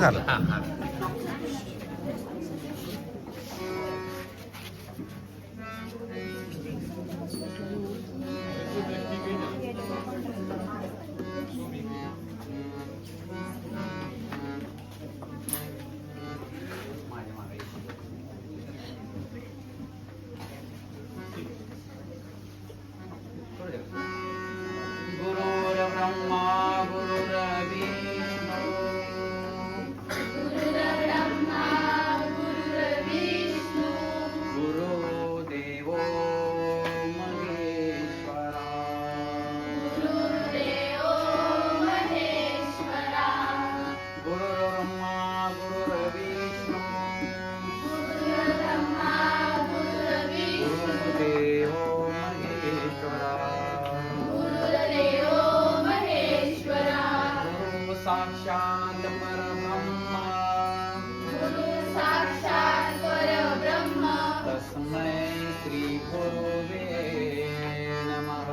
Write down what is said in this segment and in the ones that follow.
झालं. हां हां गुरुर्ब्रह्मा गुरुर्विष्णू गुरुदेवो महेश्वरा गुरुर्ब्रह्मा गुरुर्विष्णू गुरुदेवो महेश्वरा गुरु साक्षात् परब्रह्म तस्मै श्री गुरुवे नमः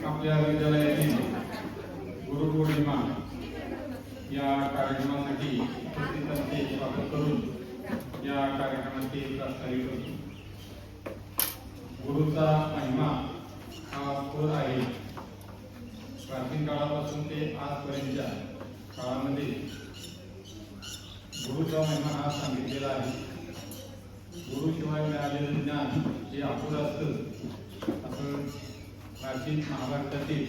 आपल्या विद्यालयातील गुरुपौर्णिमा या कार्यक्रमासाठी उपस्थितांचे स्वागत करून या कार्यक्रमाची प्रास्ताविक करतो. गुरुचा महिमा हा खोल आहे. प्राचीन काळापासून ते आजपर्यंतच्या काळामध्ये गुरुचा महिमा हा सांगितलेला आहे. गुरुशिवाय मिळालेलं ज्ञान हे अपुरं असतं असं प्राचीन महाभारतातील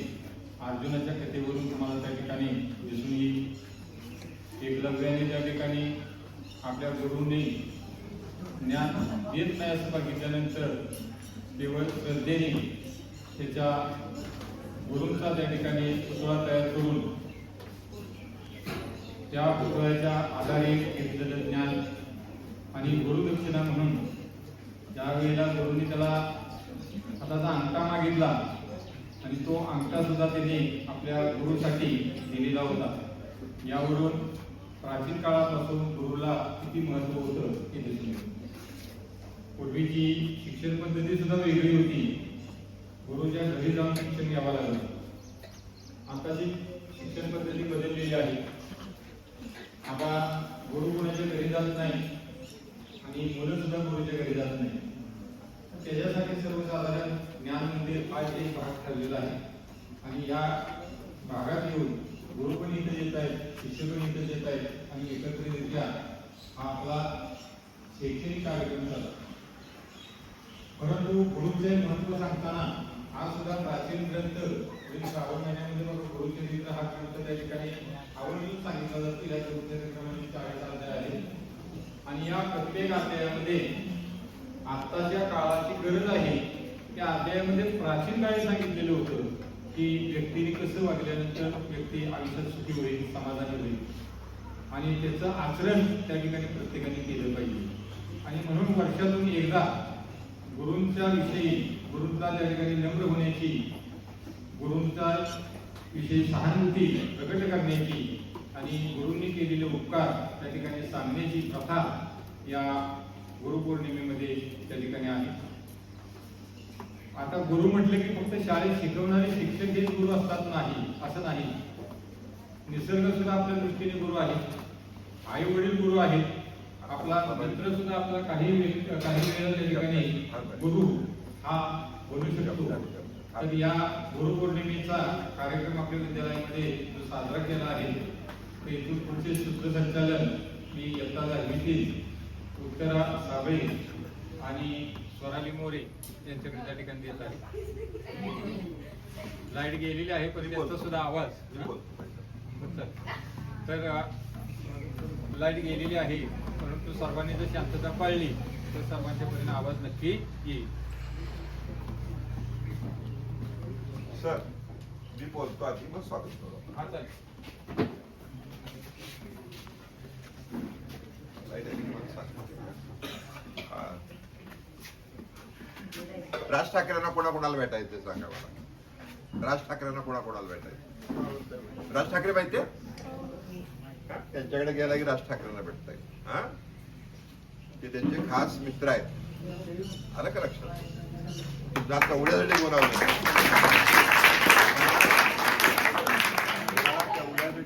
अर्जुनाच्या कथेवरून तुम्हाला त्या ठिकाणी दिसून येईल. एकलव्याने त्या ठिकाणी आपल्या गुरूंनी ज्ञान देत नाही असं बघितल्यानंतर केवळ श्रद्धेने त्याच्या गुरूंचा त्या ठिकाणी पुतळा तयार करून त्या पुतळ्याच्या आधारे घेतलेलं ज्ञान आणि गुरुदक्षिणा म्हणून ज्यावेळेला गुरूंनी त्याला हाताचा अंगठा मागितला आणि आणि तो अंगठा सुद्धा त्यांनी आपल्या गुरुसाठी दिलेला होता. यावरून प्राचीन काळापासून गुरुला किती महत्व होतं हे दिसून येतं. पूर्वीची शिक्षण पद्धती सुद्धा वेगळी होती. गुरुच्या घरी जाऊन शिक्षण घ्यावं लागलं. आताची शिक्षण पद्धती बदललेली आहे. आता गुरु कोणाच्या घरी जात नाही आणि मुलं सुद्धा गुरुच्या घरी जात नाही. त्याच्यासाठी सर्वसाधारण ज्ञान मंदिर हा एक भाग ठरलेला आहे आणि या भागात येऊन गुरु पण इथे येत आहेत, शिक्षक पण इथे येत आहेत आणि एकत्रितरित्या हा आपला शैक्षणिक कार्यक्रम झाला. परंतु गुरुचे महत्व सांगताना हा सुद्धा प्राचीन ग्रंथ श्रावण महिन्यामध्ये बघा गुरुचरित्र हा ग्रंथ त्या ठिकाणी आवर्जून सांगितला जातो. या गुरुचरित्रामध्ये 40 अध्याय आहेत आणि या प्रत्येक अध्यायामध्ये आत्ताच्या काळाची गरज आहे त्या अध्यायामध्ये प्राचीन काळी सांगितलेलं होतं की व्यक्तीने कसं वागल्यानंतर व्यक्ती आयुष्यात सुखी होईल, समाधानी होईल आणि त्याचं आचरण त्या ठिकाणी प्रत्येकाने केलं पाहिजे. आणि म्हणून वर्षातून एकदा गुरूंच्या विषयी गुरूंचा त्या ठिकाणी नम्र होण्याची, गुरूंचा विषयी सहानुभूती प्रकट करण्याची आणि गुरूंनी केलेले उपकार त्या ठिकाणी सांगण्याची प्रथा या गुरुपौर्णिमेमध्ये त्या ठिकाणी आहे. आता गुरु म्हटले की फक्त शाळेत शिकवणारे शिक्षक हेच गुरु असतात नाही, असं नाही. निसर्ग सुद्धा आपल्या दृष्टीने गुरु आहे, आई वडील गुरु आहेत, आपला मित्र सुद्धा आपला काही वेळा त्या ठिकाणी गुरु हा बनू शकतो. तर या गुरुपौर्णिमेचा कार्यक्रम आपल्या विद्यालयामध्ये जो साजरा केला आहे ते इथून पुढचे सूत्रसंचालन मी इयत्ता 10वीतील उत्तरा साबळे आणि स्वराली मोरे यांच्याकडे त्या ठिकाणी देत आहे. लाईट गेलेली आहे पण त्यांचा सुद्धा आवाज तर लाईट गेलेली आहे परंतु सर्वांनी जर शांतता पाळली तर सर्वांच्या पर्यंत आवाज नक्की येईल. सर मी बोलतो आधी मग स्वागत करू. हा चालेल. राज ठाकरेंना कोणाकोणाला भेटायचं सांगा मला. राज ठाकरेंना कोणाकोणाला भेटायचं? राज ठाकरे माहितीये? त्यांच्याकडे गेला की राज ठाकरेंना भेटताय. हा ते त्यांचे खास मित्र आहेत. आलं का लक्षात? तुझा तेवढ्यासाठी बोलावलं,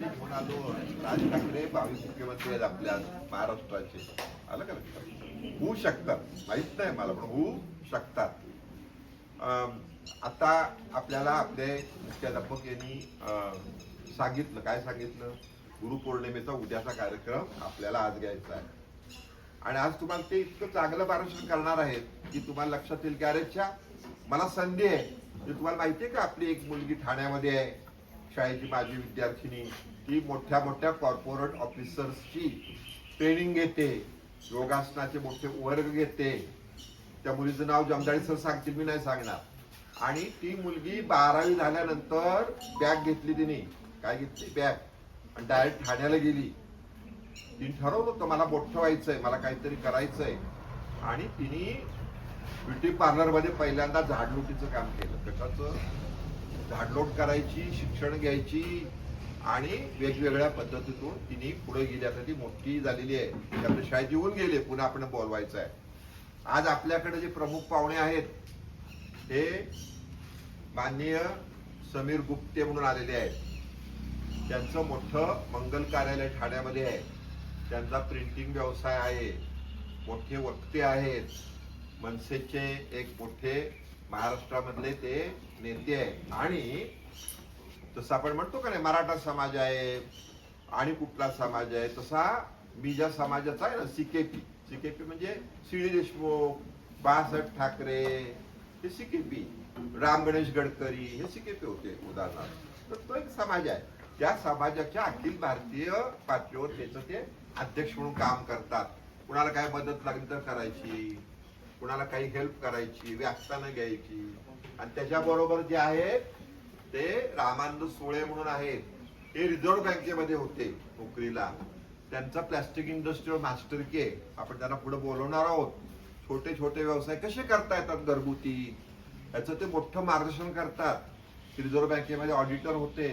घेऊन आलो. राज ठाकरे 22 मुख्यमंत्री आहेत आपल्या महाराष्ट्राचे. आलं का लक्षात? होऊ शकतात, माहित नाही मला, पण होऊ शकतात. आता आपल्याला आपले मुख्याध्यापक यांनी सांगितलं, काय सांगितलं? गुरुपौर्णिमेचा उद्याचा कार्यक्रम आपल्याला आज घ्यायचा आहे आणि आज तुम्हाला ते इतकं चांगलं मार्गदर्शन करणार आहेत की तुम्हाला लक्षात येईल की अरेच्छा मला संधी आहे. तुम्हाला माहितीये का आपली एक मुलगी ठाण्यामध्ये आहे, शाळेची माझी विद्यार्थिनी, ती मोठ्या मोठ्या कॉर्पोरेट ऑफिसर्सची ट्रेनिंग घेते, योगासनाचे मोठे वर्ग घेते. त्या मुलीचं नाव जमदाडे सर सांगतील, मी नाही सांगणार. आणि ती मुलगी 12वी झाल्यानंतर बॅग घेतली, तिने काय घेतली? बॅग, आणि डायरेक्ट ठाण्याला गेली. तिने ठरवलं होतं मला मोठं व्हायचंय, मला काहीतरी करायचंय आणि तिने ब्युटी पार्लर मध्ये पहिल्यांदा झाडलोटीचं काम केलं. कशाचं? झाडलोट करायची, शिक्षण घ्यायची आणि वेगवेगळ्या पद्धतीतून तिने पुढे गेली. आता ती मोठी झालेली आहे, त्यामुळे शाळेत येऊन गेले, पुन्हा आपण बोलवायचं आहे. आज आपल्याकडे जे प्रमुख पाहुणे आहेत ते माननीय समीर गुप्ते म्हणून आलेले आहेत. त्यांचं मोठं मंगल कार्यालय ठाण्यामध्ये आहे, त्यांचा प्रिंटिंग व्यवसाय आहे, मोठे वक्ते आहेत, मनसेचे एक मोठे महाराष्ट्रामधले ते नेते आहेत. आणि तसं आपण म्हणतो का नाही मराठा समाज आहे आणि कुठला समाज आहे, तसा मी ज्या समाजाचा आहे ना सीकेपी, सीकेपी म्हणजे सी.डी. देशमुख, बाळासाहेब ठाकरे हे सीकेपी, राम गणेश गडकरी हे सीकेपी होते उदाहरणार्थ. तर तो एक समाज आहे, त्या समाजाच्या अखिल भारतीय पातळीवर त्याचं ते अध्यक्ष म्हणून काम करतात. कुणाला काय मदत लागली तर करायची, कुणाला काही हेल्प करायची, व्याख्यानं घ्यायची. आणि त्याच्याबरोबर जे आहे ते रामानंद सोळे म्हणून आहेत, हे रिझर्व्ह बँकेमध्ये होते नोकरीला. त्यांचा प्लॅस्टिक इंडस्ट्रीवर मास्टर की आहे, आपण त्यांना पुढे बोलवणार आहोत. छोटे छोटे व्यवसाय कसे करता येतात घरगुती, याचं ते मोठं मार्गदर्शन करतात. रिझर्व्ह बँकेमध्ये ऑडिटर होते,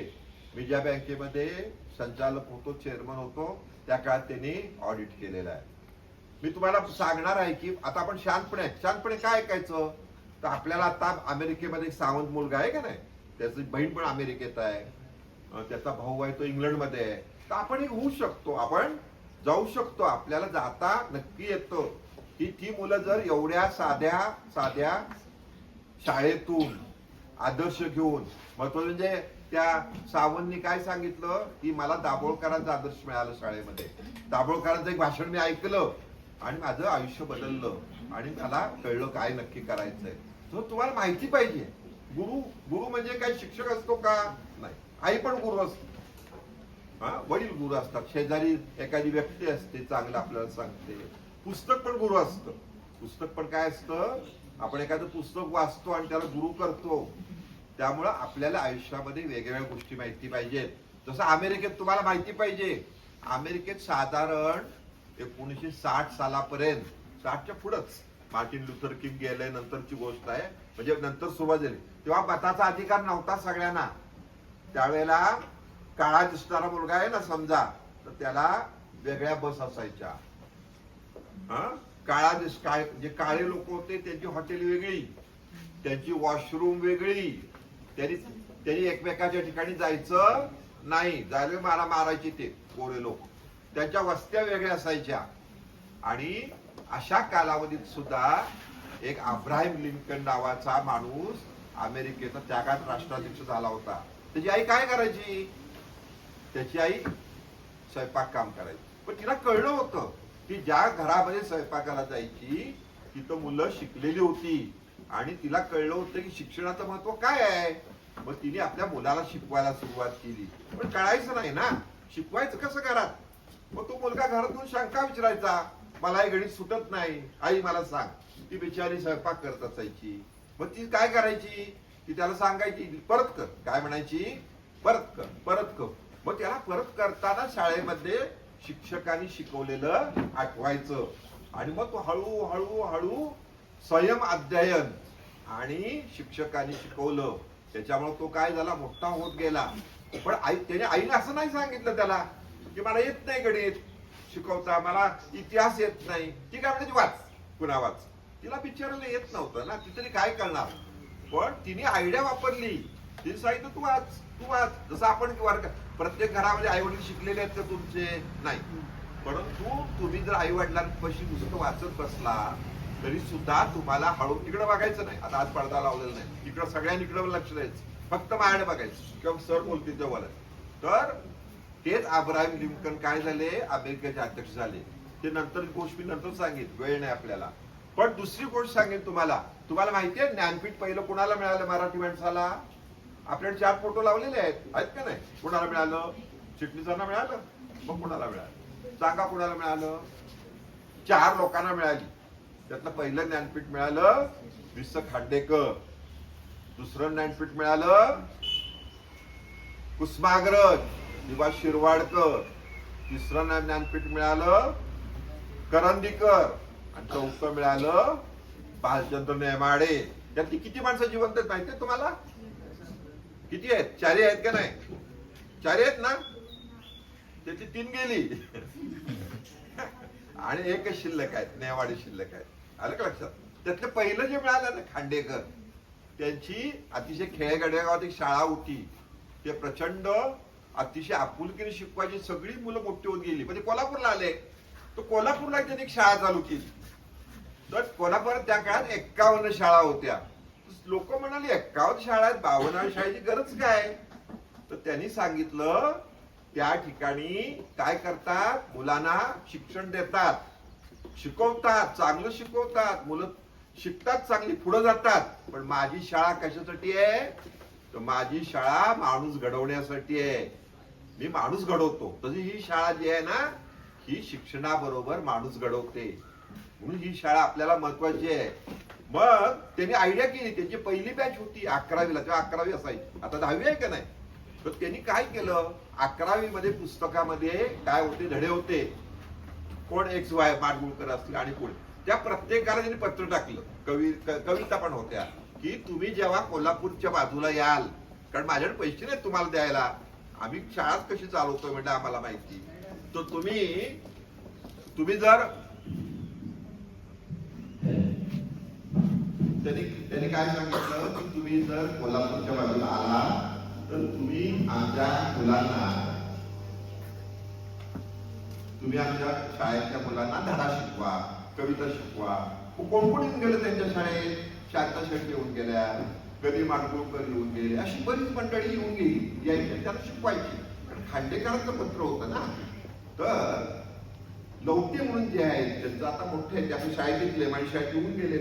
मी ज्या बँकेमध्ये संचालक होतो, चेअरमन होतो, त्या काळात त्यांनी ऑडिट केलेलं आहे. मी तुम्हाला सांगणार आहे की आता आपण शांतपणे काय ऐकायचं. तर आपल्याला आता अमेरिकेमध्ये एक सावंत मुलगा आहे का नाही, त्याची बहीण पण अमेरिकेत आहे, त्याचा भाऊ आहे तो इंग्लंडमध्ये आहे. तर आपण होऊ शकतो, आपण जाऊ शकतो, आपल्याला जाता नक्की येतं. की ती मुलं जर एवढ्या साध्या शाळेतून आदर्श घेऊन, महत्वाचं म्हणजे त्या सावंतनी काय सांगितलं की मला दाभोळकरांचा आदर्श मिळाला शाळेमध्ये, दाभोळकरांचं एक भाषण मी ऐकलं आणि माझं आयुष्य बदललं आणि मला कळलं काय नक्की करायचंय. तर तुम्हाला माहिती पाहिजे गुरु म्हणजे काय शिक्षक असतो का, नाही, आई पण गुरु असते, वडील गुरु असतात, शेजारी एखादी व्यक्ती असते चांगलं आपल्याला सांगते, पुस्तक पण गुरु असतं. पुस्तक पण काय असतं, आपण एखादं पुस्तक वाचतो आणि त्याला गुरु करतो. त्यामुळं आपल्याला आयुष्यामध्ये वेगवेगळ्या गोष्टी माहिती पाहिजेत. जसं अमेरिकेत तुम्हाला माहिती पाहिजे, अमेरिकेत साधारण 1960 सालापर्यंत, 60च्या पुढंच मार्टिन लुथर किंग गेले नंतरची गोष्ट आहे, म्हणजे नंतर सुरुवात झाली, तेव्हा मताचा अधिकार नव्हता सगळ्यांना. त्यावेळेला काळा दिसणारा मुलगा आहे ना समजा, तर त्याला वेगळ्या बस असायच्या. जे काळे लोक होते त्यांची हॉटेल वेगळी, त्यांची वॉशरूम वेगळी, त्यांनी एकमेकाच्या ठिकाणी जायचं नाही, जायला मारायचे ते गोरे लोक, त्यांच्या वस्त्या वेगळ्या असायच्या. आणि अशा कालावधीत सुद्धा एक अब्राहिम लिंकन नावाचा माणूस अमेरिकेचा त्यागात राष्ट्राध्यक्ष झाला होता. त्याची आई काय करायची, त्याची आई स्वयंपाक काम करायची. पण तिला कळलं होतं की ज्या घरामध्ये स्वयंपाकाला जायची तिथं मुलं शिकलेली होती आणि तिला कळलं होतं की शिक्षणाचं महत्व काय आहे. मग तिने आपल्या मुलाला शिकवायला सुरुवात केली. पण कळायचं नाही ना, शिकवायचं कसं घरात. मग तो मुलगा घरातून शंका विचारायचा, मला हे गणित सुटत नाही, आई मला सांग. ती बिचारी स्वयंपाक करत असायची. मग ती काय करायची, ती त्याला सांगायची परत कर, काय म्हणायची, परत कर. मग त्याला परत करताना शाळेमध्ये शिक्षकांनी शिकवलेलं आठवायचं आणि मग तो हळूहळू स्वयं अध्ययन आणि शिक्षकांनी शिकवलं, त्याच्यामुळे तो काय झाला, मोठा होत गेला. पण त्याने आईने असं नाही सांगितलं त्याला की मला येत नाही गणित शिकवता, मला इतिहास येत नाही. ती काय म्हणजे वाच, पुन्हा वाच. तिला बिचारायला येत नव्हतं ना, ती तरी काय करणार. पण तिने आयडिया वापरली, तिने सांगितलं तू वाच. जसं आपण प्रत्येक घरामध्ये आई वडील शिकलेले आहेत का तुमचे, नाही, परंतु तुम्ही जर आई वडिलांपाशी नुसतं वाचत बसला तरी सुद्धा तुम्हाला हळू तिकडे बघायचं नाही. आता आज पडदा लावलेला नाही, इकडं सगळ्यांनी लक्ष द्यायचं, फक्त माझ्याकडे बघायचं किंवा सर बोलतील तेव्हा. तर तेच अब्राहिम लिंकन काय झाले, अमेरिकेचे अध्यक्ष झाले. ते नंतर गोष्ट मी नंतर सांगेन, वेळ नाही आपल्याला. पण दुसरी गोष्ट सांगेन तुम्हाला माहितीये ज्ञानपीठ पहिलं कोणाला मिळालं मराठी माणसाला. आपल्याकडे 4 फोटो लावलेले आहेत का नाही. कोणाला मिळालं, चिटणीसांना मिळालं, मग कोणाला मिळालं सांगा, कोणाला मिळालं, 4 लोकांना मिळाली. त्यातलं पहिलं ज्ञानपीठ मिळालं वि.स. खांडेकर, दुसरं ज्ञानपीठ मिळालं कुसुमाग्रज किंवा शिरवाडकर, तिसरं ज्ञानपीठ मिळालं करंदीकर आणि चौथं मिळालं भालचंद्र नेमाडे. त्यातली किती माणसं जिवंत आहेत माहितीये तुम्हाला, किती आहेत, 4 आहेत का नाही, 4 आहेत ना, त्याची 3 गेली आणि 1 शिल्लक आहेत, नेमाडे शिल्लक आहेत. आलं का लक्षात. त्यातलं पहिलं जे मिळालं ना खांडेकर, त्यांची अतिशय खेडेगाड्या गावात एक शाळा होती, ते प्रचंड अतिशय आपुलकीने शिकवायची, सगळी मुलं मोठी होत गेली. म्हणजे कोल्हापूरला आले, तर कोल्हापूरला त्यांनी एक शाळा चालू केली. तर कोल्हापुरात त्या काळात 51 शाळा होत्या. लोक म्हणाले 51 शाळा आहेत, 52 शाळेची गरज काय. तर त्यांनी सांगितलं त्या ठिकाणी काय करतात, मुलांना शिक्षण देतात, शिकवतात, चांगलं शिकवतात, मुलं शिकतात, चांगली पुढे जातात. पण माझी शाळा कशासाठी आहे, तर माझी शाळा माणूस घडवण्यासाठी आहे, मी माणूस घडवतो. तशी ही शाळा जी आहे ना, ही शिक्षणाबरोबर माणूस घडवते, म्हणून ही शाळा आपल्याला महत्वाची आहे. मग त्यांनी आयडिया केली, त्यांची पहिली बॅच होती 11वीला, तेव्हा 11वी असायची, आता 10वी आहे का नाही. तर त्यांनी काय केलं, 11वी मध्ये पुस्तकामध्ये काय होते, धडे होते, कोण XY माडगुळकर असतील आणि कोण, त्या प्रत्येकाला त्यांनी पत्र टाकलं, कविता पण होत्या की तुम्ही जेव्हा कोल्हापूरच्या बाजूला याल कारण माझ्याकडे पैसे नाहीत तुम्हाला द्यायला, आम्ही शाळाच कशी चालवतोय म्हणजे आम्हाला माहिती. तर तुम्ही जर त्यांनी काय सांगितलं की तुम्ही जर कोल्हापूरच्या बाजूला आला तर तुम्ही आमच्या शाळेतल्या मुलांना धडा शिकवा, कविता शिकवा. कोण कोण येऊन गेलं त्यांच्या शाळेत? शांता शेट्टी येऊन गेल्या, कधी माडगुळकर येऊन गेले, अशी बरीच मंडळी येऊन गेली, यायची त्यांना शिकवायची. कारण खांडेकरांचं पत्र होतं ना. तर लवटे म्हणून जे आहेत त्यांचं आता मोठे आहेत, ते शाळेतले माणसं शाळेत येऊन गेलेले